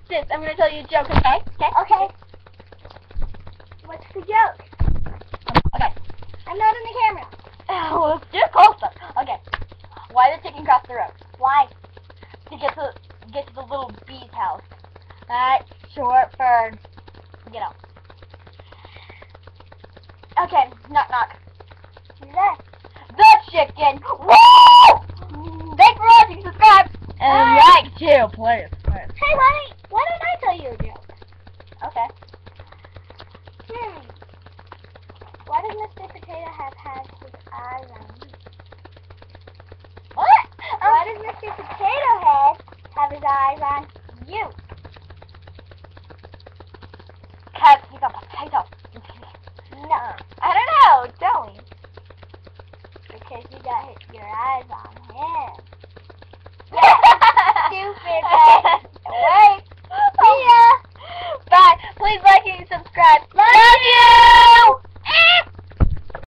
Sis, I'm gonna tell you a joke, okay? Okay. What's the joke? Okay. I'm not in the camera. Oh, let's do a close-up. Okay. Why did chicken cross the road? Why? To get to the little bee's house. That's short for, you know. Okay, knock knock. Who's there? The chicken. Woo! Thanks for watching. Subscribe and Bye. like too, please. Hey, why don't I tell you a joke? Okay. Why does Mr. Potato Head have his eyes on me? What? Why does Mr. Potato Head have his eyes on you? Cause he's a potato. No. I don't know. Tell me. Because you got your eyes on him. Stupid, Wait. See ya. Bye. Please like and subscribe. Love you.